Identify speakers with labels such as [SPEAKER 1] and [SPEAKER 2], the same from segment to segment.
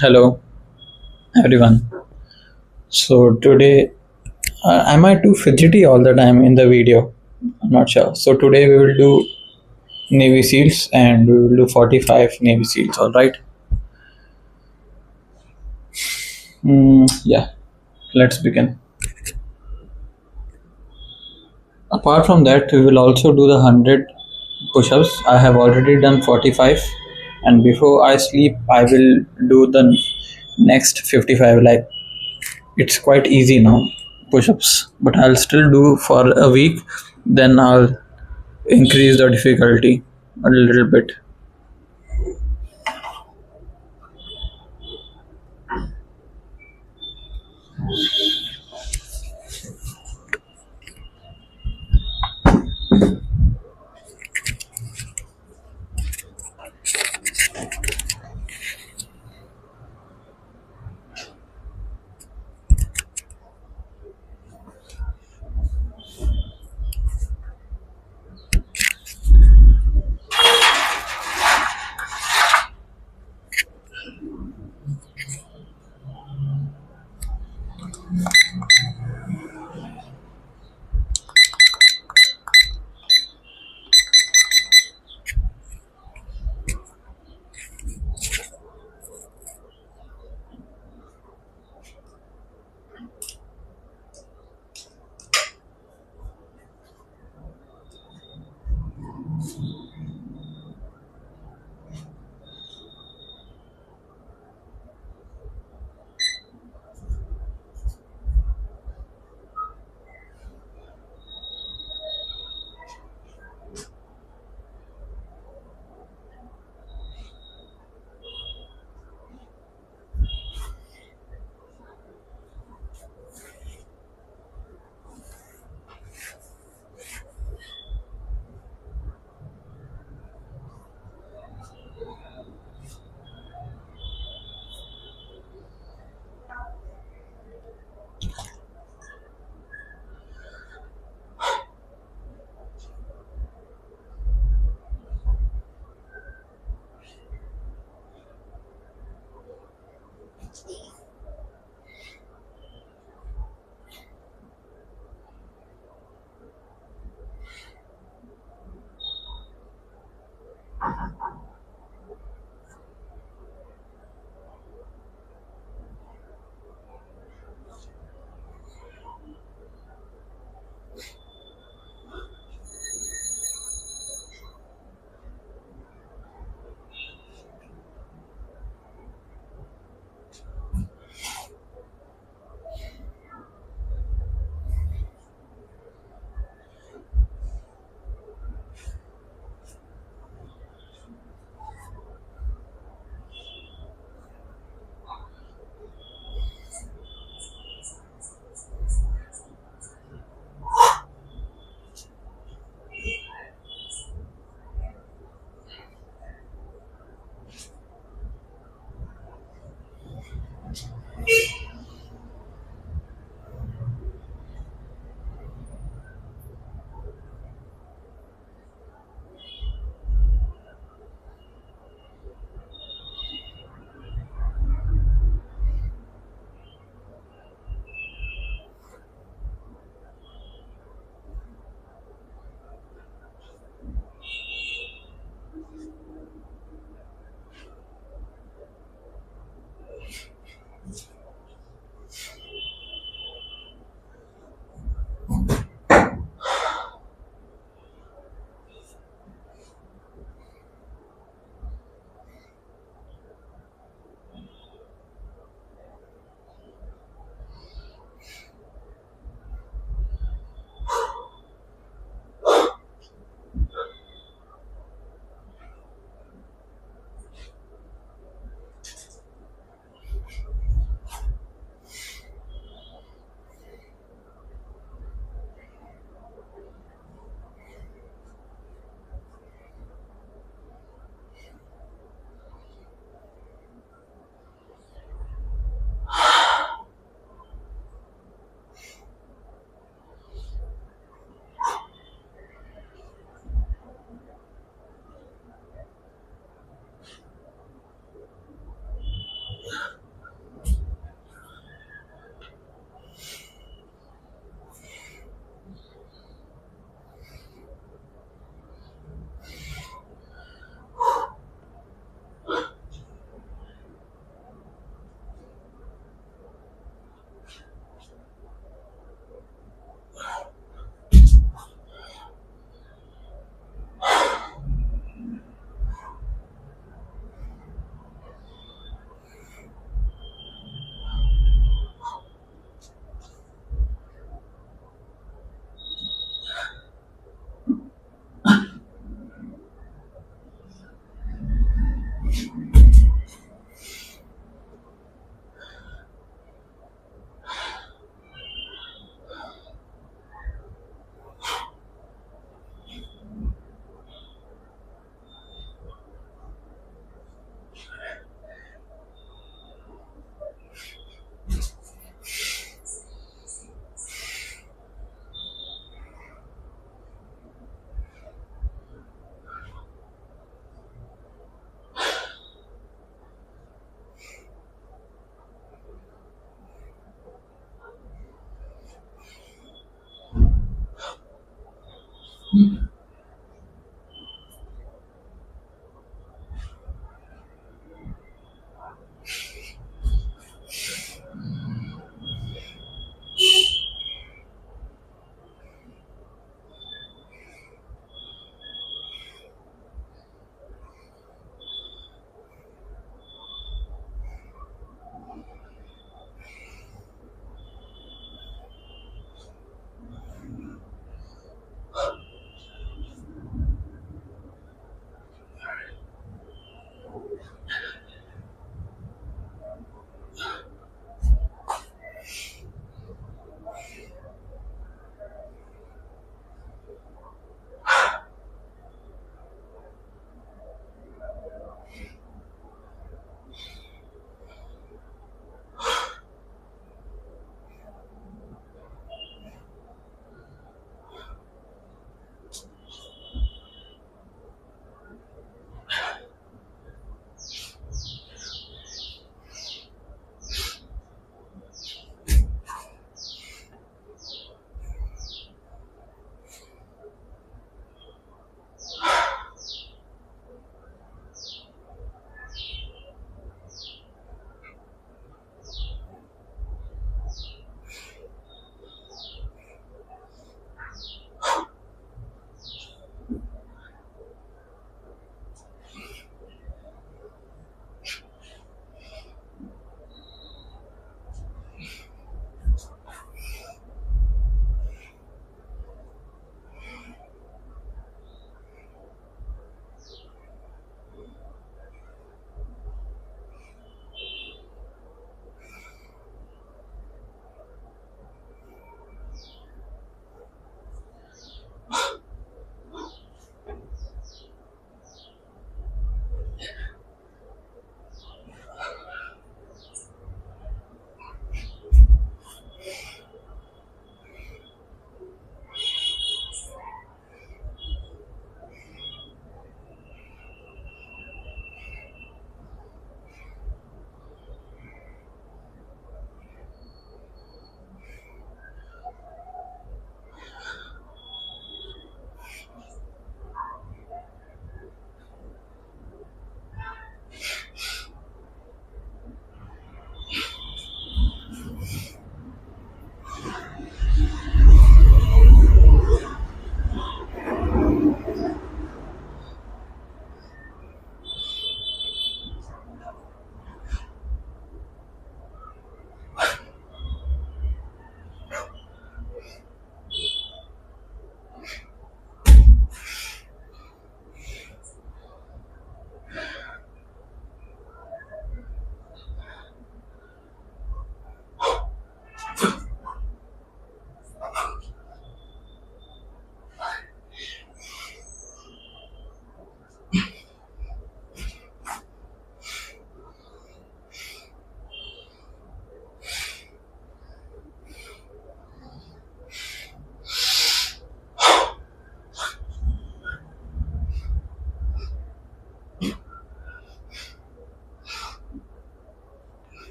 [SPEAKER 1] Hello, everyone. So today, am I too fidgety all the time in the video? I'm not sure. So today we will do Navy SEALs and we will do 45 Navy SEALs. All right. Yeah. Let's begin. Apart from that, we will also do the 100 push-ups. I have already done 45, and before I sleep, I will do the next 55. Like it's quite easy now, push-ups, but I'll still do for a week. Then I'll increase the difficulty a little bit.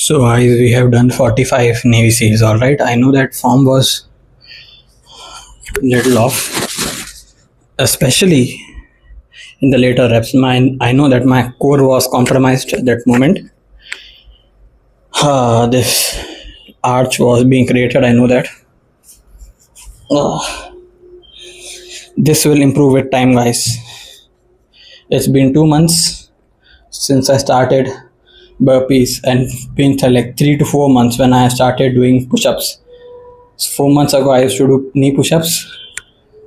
[SPEAKER 1] So guys, we have done 45 Navy SEALs. All right, I know that form was little off, especially in the later reps. I know that my core was compromised at that moment. This arch was being created. I know that. This will improve with time, guys. It's been 2 months since I started burpees, and been like 3 to 4 months when I started doing push-ups. 4 months ago, I used to do knee push-ups.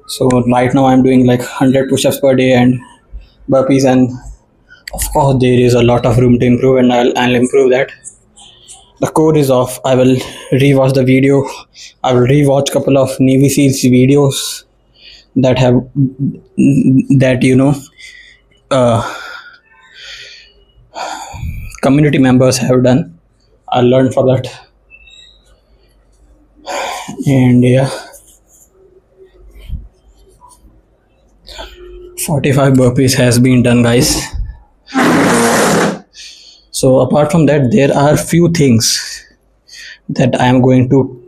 [SPEAKER 1] So right now I'm doing like 100 push-ups per day and burpees, and of course there is a lot of room to improve, and I'll improve that. The core is off. I will rewatch the video. I will rewatch couple of Navy SEALs videos that have community members have done. I learned from that, and yeah, 45 burpees has been done, guys. So apart from that, there are few things that I am going to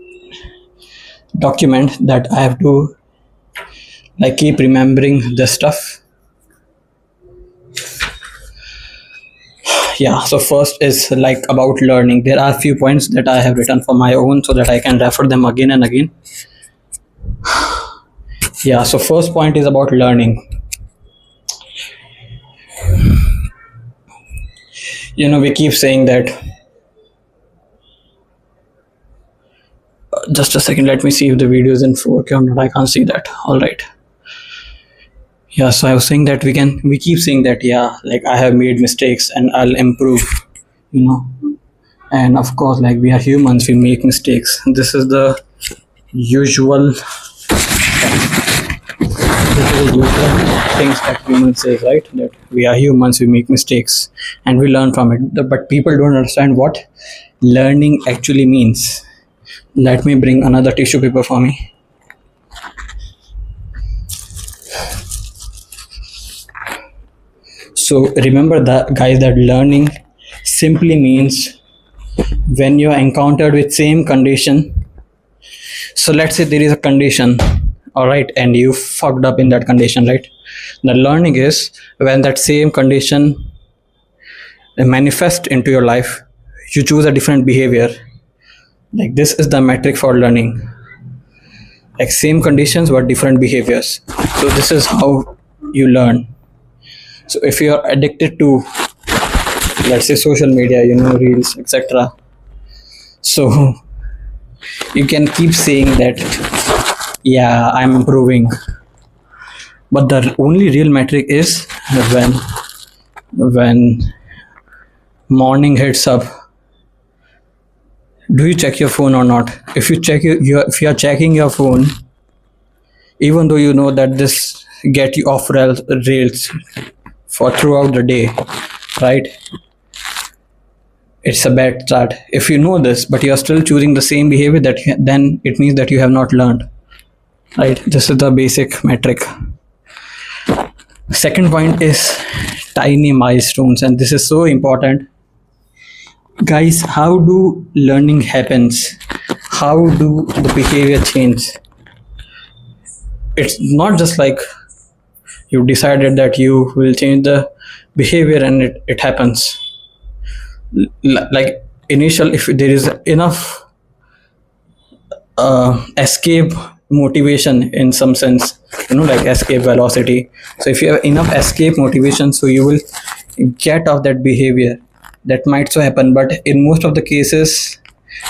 [SPEAKER 1] document, that I have to like keep remembering the stuff. Yeah, so first is like about learning. There are few points that I have written for my own so that I can refer them again and again. Yeah, so first point is about learning. We keep saying that. Just a second, let me see if the video is in 4K or not. I can't see that. All right. Yeah, so I was saying that we keep saying that, yeah, like I have made mistakes and I'll improve, and of course, like we are humans, we make mistakes. This is the usual things that humans say, right? That we are humans, we make mistakes and we learn from it. But people don't understand what learning actually means. Let me bring another tissue paper for me. So remember that, guys, that learning simply means when you are encountered with same condition. So let's say there is a condition, all right, and you fucked up in that condition, right? The learning is when that same condition manifests into your life, you choose a different behavior. Like this is the metric for learning. Like same conditions but different behaviors. So this is how you learn. So if you are addicted to, let's say, social media, reels, etc., so you can keep saying that, yeah, I'm improving, but the only real metric is when morning hits up, do you check your phone or not? If you if you are checking your phone, even though you know that this get you off rails for throughout the day, right? It's a bad start. If you know this but you are still choosing the same behavior, then it means that you have not learned, right? This is the basic metric. Second point is tiny milestones, and this is so important, guys. How do learning happens? How do the behavior change? It's not just like you decided that you will change the behavior and it happens. Like initial, if there is enough escape motivation in some sense, like escape velocity. So if you have enough escape motivation, so you will get off that behavior. That might so happen, but in most of the cases,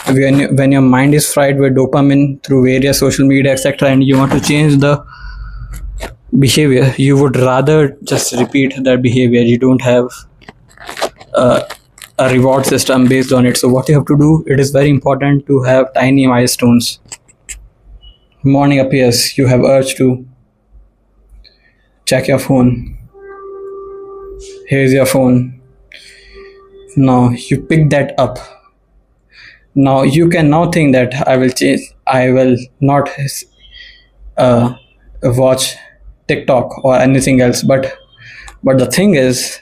[SPEAKER 1] when your mind is fried with dopamine through various social media, etc., and you want to change the behavior, you would rather just repeat that behavior. You don't have a reward system based on it. So what you have to do, it is very important to have tiny milestones. Morning appears, you have urge to check your phone. Here's your phone. Now you pick that up. Now you can now think that I will not watch TikTok or anything else, but the thing is,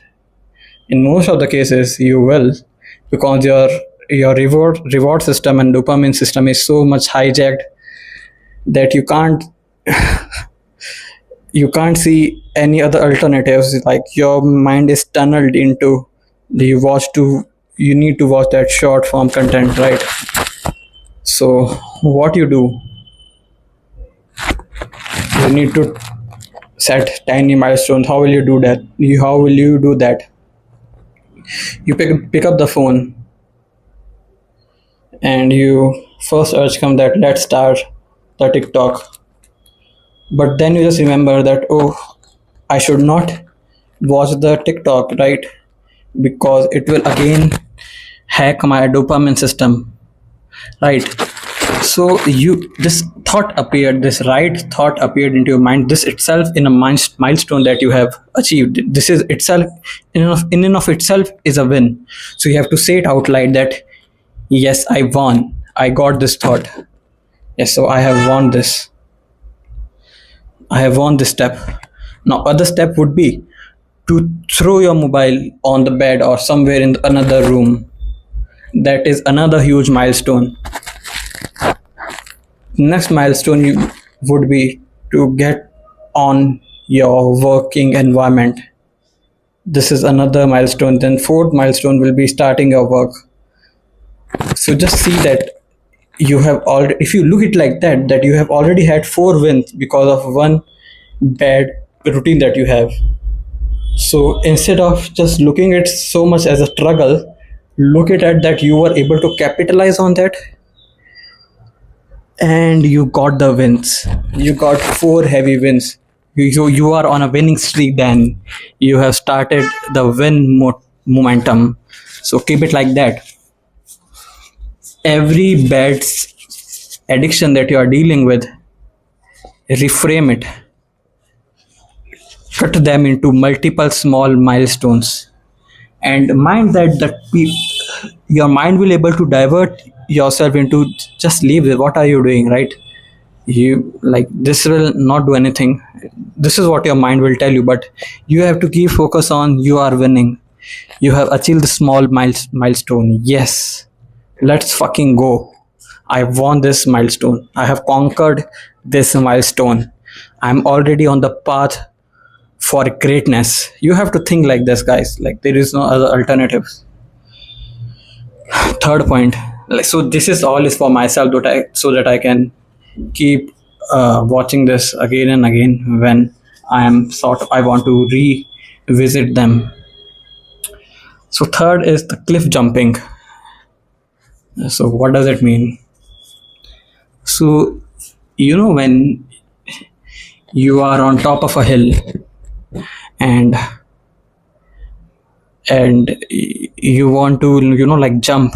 [SPEAKER 1] in most of the cases you will, because your your reward system and dopamine system is so much hijacked that you can't see any other alternatives. Like your mind is tunneled into you need to watch that short form content, right? So what you do, you need to set tiny milestones. How will you do that? How will you do that? You pick up the phone and you first urge come that let's start the TikTok. But then you just remember that, oh, I should not watch the TikTok, right? Because it will again hack my dopamine system, right? So this right thought appeared into your mind. This itself in a milestone that you have achieved. This is itself in and of itself is a win. So you have to say it out loud that yes, I won. I got this thought. Yes, so I have won this. I have won this step. Now, other step would be to throw your mobile on the bed or somewhere in another room. That is another huge milestone. Next milestone would be to get on your working environment. This is another milestone. Then fourth milestone will be starting your work. So just see that you have already, if you look it like that you have already had 4 wins because of one bad routine that you have. So instead of just looking at so much as a struggle, look at it that you were able to capitalize on that and you got the wins. You got 4 heavy wins. You are on a winning streak. Then you have started the momentum. So keep it like that. Every bad addiction that you are dealing with, reframe it, cut them into multiple small milestones, and mind that your mind will able to divert yourself into just leave it. What are you doing, right? You like this will not do anything. This is what your mind will tell you, but you have to keep focus on you are winning. You have achieved the small milestone. Yes, let's fucking go. I won this milestone. I have conquered this milestone. I'm already on the path for greatness. You have to think like this, guys. Like there is no other alternatives. Third point. Like, so this is all is for myself so that I can keep watching this again and again when I want to revisit them. So third is the cliff jumping. So what does it mean? So when you are on top of a hill and you want to like jump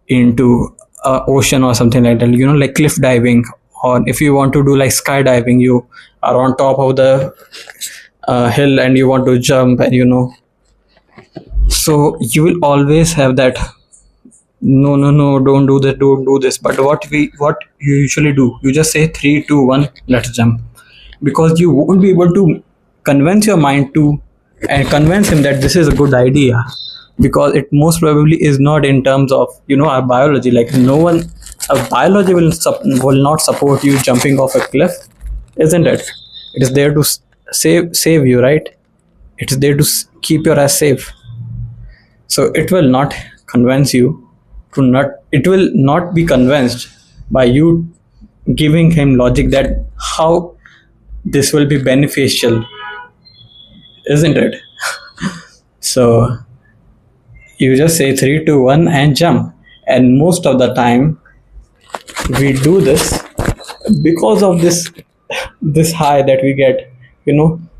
[SPEAKER 1] into a ocean or something like that, like cliff diving, or if you want to do like skydiving, you are on top of the hill and you want to jump, and so you will always have that no, don't do this. But what you usually do, you just say 3 2 1, let's jump, because you won't be able to convince your mind to and convince him that this is a good idea, because it most probably is not in terms of our biology. Like no one, our biology will not support you jumping off a cliff, isn't it? It is there to save you, right? It's there to keep your ass safe. So it will not convince you it will not be convinced by you giving him logic that how this will be beneficial, isn't it? So you just say 3 2 1 and jump. And most of the time we do this because of this high that we get,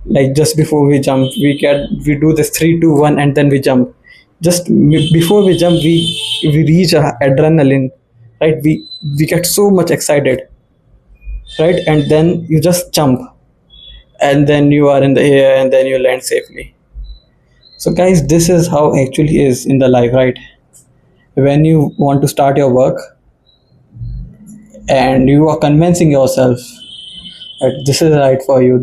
[SPEAKER 1] like just before we jump, we do this 3 2 1 and then we jump. Just before we jump, we reach adrenaline, right? We get so much excited, right? And then you just jump and then you are in the air and then you land safely. So guys, this is how actually is in the life, right? When you want to start your work and you are convincing yourself that this is right for you,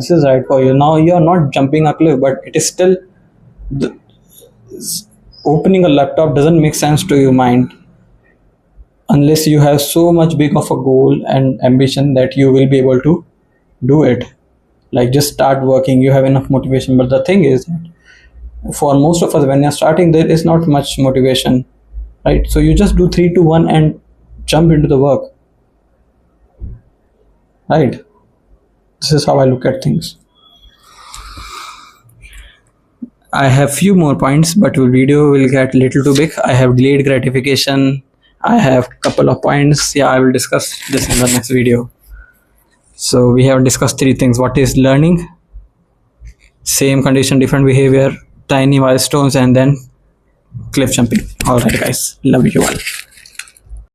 [SPEAKER 1] now you are not jumping a cliff, but it is still opening a laptop doesn't make sense to your mind unless you have so much big of a goal and ambition that you will be able to do it. Like, just start working, you have enough motivation. But the thing is, for most of us, when you're starting, there is not much motivation, right? So you just do 3 to 1 and jump into the work, right? This is how I look at things. I have few more points, but the video will get little too big. I have delayed gratification. I have couple of points. Yeah, I will discuss this in the next video. So we have discussed 3 things. What is learning? Same condition, different behavior, tiny milestones, and then cliff jumping. All right, guys. Love you all.